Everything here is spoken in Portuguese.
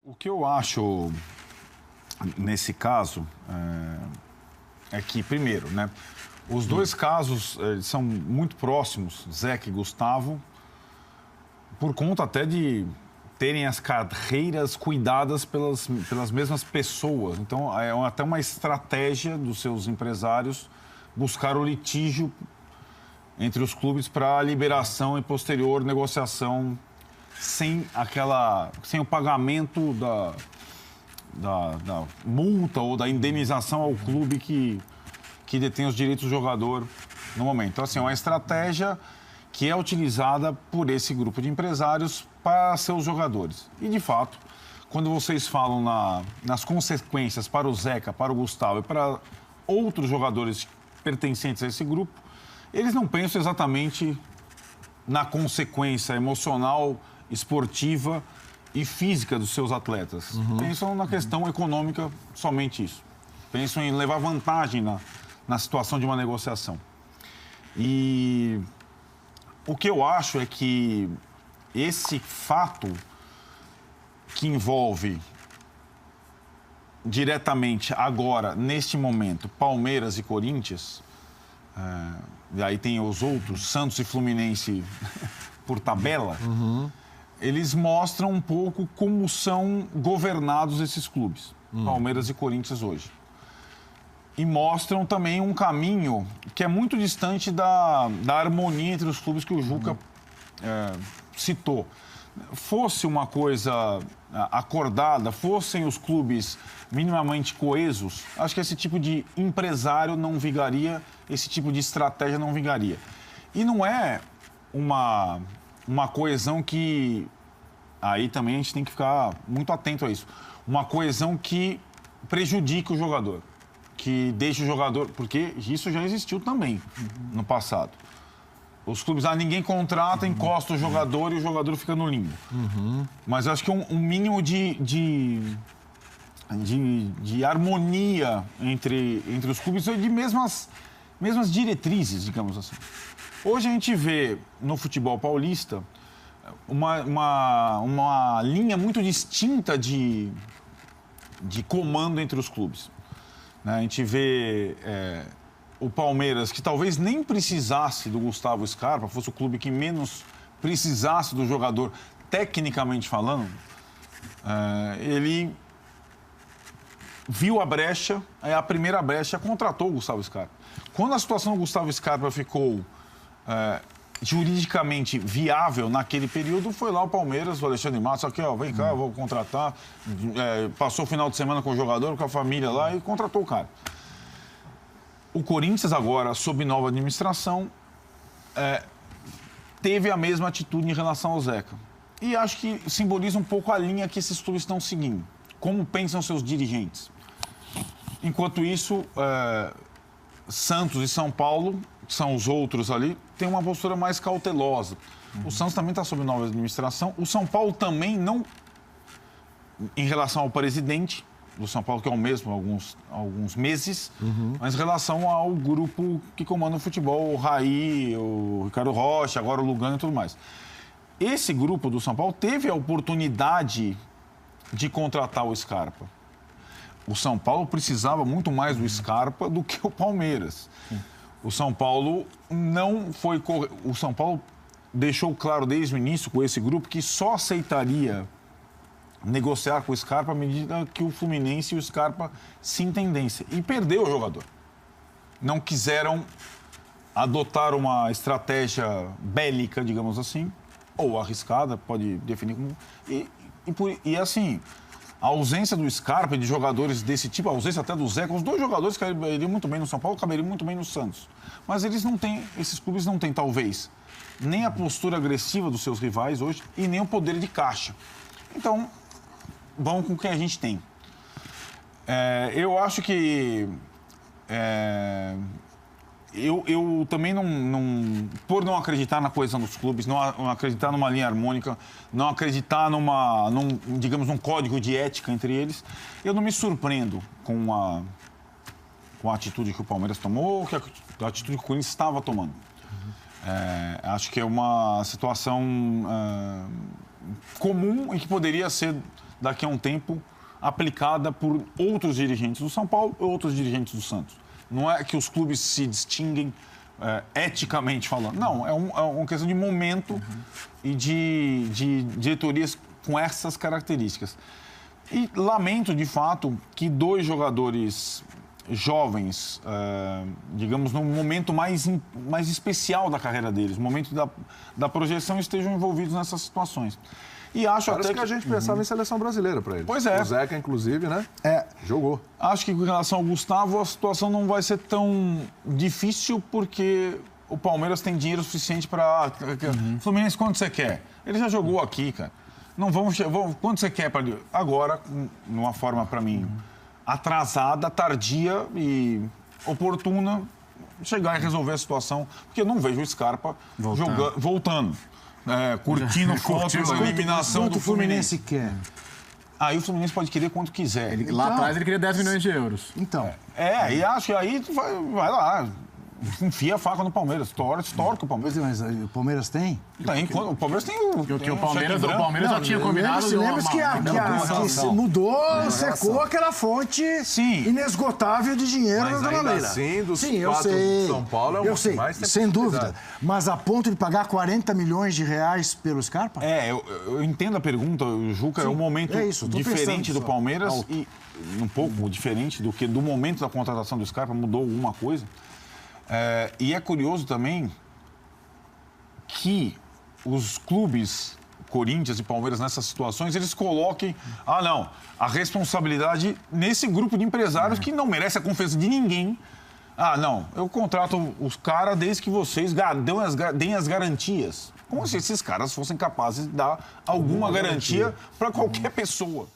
O que eu acho nesse caso é que, primeiro, né, os dois casos são muito próximos, Zeca e Gustavo, por conta até de terem as carreiras cuidadas pelas mesmas pessoas. Então, é até uma estratégia dos seus empresários buscar o litígio entre os clubes para liberação e posterior negociação sem o pagamento da multa ou da indenização ao clube que detém os direitos do jogador no momento. Então, assim, é uma estratégia que é utilizada por esse grupo de empresários para seus jogadores. E, de fato, quando vocês falam nas consequências para o Zeca, para o Gustavo e para outros jogadores pertencentes a esse grupo, eles não pensam exatamente na consequência emocional, esportiva e física dos seus atletas. Pensam na questão econômica, somente isso. Pensam em levar vantagem na situação de uma negociação. E o que eu acho é que esse fato que envolve diretamente agora, neste momento, Palmeiras e Corinthians, e aí tem os outros, Santos e Fluminense por tabela, eles mostram um pouco como são governados esses clubes, Palmeiras e Corinthians hoje. E mostram também um caminho que é muito distante da harmonia entre os clubes que o Juca citou. Fosse uma coisa acordada, fossem os clubes minimamente coesos, acho que esse tipo de empresário não vingaria, esse tipo de estratégia não vingaria. E não é uma coesão que... Aí também a gente tem que ficar muito atento a isso. Uma coesão que prejudique o jogador, que deixe o jogador... Porque isso já existiu também no passado. Os clubes, ninguém contrata, encosta o jogador e o jogador fica no limbo. Mas eu acho que um mínimo de harmonia entre os clubes e de mesmas diretrizes, digamos assim. Hoje a gente vê no futebol paulista uma linha muito distinta de comando entre os clubes. A gente vê o Palmeiras, que talvez nem precisasse do Gustavo Scarpa, fosse o clube que menos precisasse do jogador, tecnicamente falando, ele viu a brecha, a primeira brecha, contratou o Gustavo Scarpa. Quando a situação do Gustavo Scarpa ficou juridicamente viável naquele período, foi lá o Palmeiras, o Alexandre Matos, aqui, ó, vem cá, eu vou contratar. Passou o final de semana com o jogador, com a família lá e contratou o cara. O Corinthians agora, sob nova administração, teve a mesma atitude em relação ao Zeca. E acho que simboliza um pouco a linha que esses clubes estão seguindo. Como pensam seus dirigentes. Enquanto isso, Santos e São Paulo, que são os outros ali, têm uma postura mais cautelosa. O Santos também está sob nova administração. O São Paulo também não, em relação ao presidente do São Paulo, que é o mesmo há alguns meses, mas em relação ao grupo que comanda o futebol, o Raí, o Ricardo Rocha, agora o Lugano e tudo mais. Esse grupo do São Paulo teve a oportunidade de contratar o Scarpa. O São Paulo precisava muito mais do Scarpa do que o Palmeiras. O São Paulo não foi... O São Paulo deixou claro desde o início com esse grupo que só aceitaria negociar com o Scarpa à medida que o Fluminense e o Scarpa se entendessem. E perdeu o jogador. Não quiseram adotar uma estratégia bélica, digamos assim, ou arriscada, pode definir como... E assim, a ausência do Scarpa e de jogadores desse tipo, a ausência até do Zeca, os dois jogadores caberiam muito bem no São Paulo, caberiam muito bem no Santos. Mas eles não têm, esses clubes não têm, talvez, nem a postura agressiva dos seus rivais hoje e nem o poder de caixa. Então, vamos com o que a gente tem. Eu acho que... Eu também por não acreditar na coesão dos clubes, não acreditar numa linha harmônica, não acreditar digamos, num código de ética entre eles, eu não me surpreendo com a atitude que o Palmeiras tomou ou a atitude que o Corinthians estava tomando. Acho que é uma situação comum e que poderia ser daqui a um tempo aplicada por outros dirigentes do São Paulo e outros dirigentes do Santos. Não é que os clubes se distinguem eticamente falando. Não, é uma questão de momento e de diretorias com essas características. E lamento, de fato, que 2 jogadores jovens, digamos, no momento mais especial da carreira deles, no momento da projeção, estejam envolvidos nessas situações. E acho Parece até que a gente pensava em seleção brasileira para ele. Pois é. O Zeca, inclusive, né? Jogou. Acho que com relação ao Gustavo, a situação não vai ser tão difícil porque o Palmeiras tem dinheiro suficiente para... Fluminense, quanto você quer? Ele já jogou aqui, cara. Não vamos... Quanto você quer para... Agora, numa forma, para mim, atrasada, tardia e oportuna, chegar e resolver a situação. Porque eu não vejo o Scarpa voltando. Curtindo fotos da eliminação do Fluminense. Quer? Aí o Fluminense pode querer quanto quiser. Lá atrás ele queria 10 milhões de euros. Então. E acho que aí vai lá. Enfia a faca no Palmeiras, estoura o Palmeiras. Mas o Palmeiras tem? Tem, o Palmeiras tem o. Porque o Palmeiras já tinha combinado. Lembra-se que mudou, secou aquela fonte inesgotável de dinheiro da Dona Leila. Sim, eu sei. São Paulo é o eu sei, sem dúvida. Mas a ponto de pagar 40 milhões de reais pelo Scarpa? Eu entendo a pergunta, Juca. É um momento diferente do Palmeiras e um pouco diferente do momento da contratação do Scarpa, mudou alguma coisa. E é curioso também que os clubes, Corinthians e Palmeiras, nessas situações, eles coloquem, a responsabilidade nesse grupo de empresários que não merece a confiança de ninguém. Eu contrato os caras desde que vocês deem as garantias. Como se esses caras fossem capazes de dar alguma garantia para qualquer pessoa.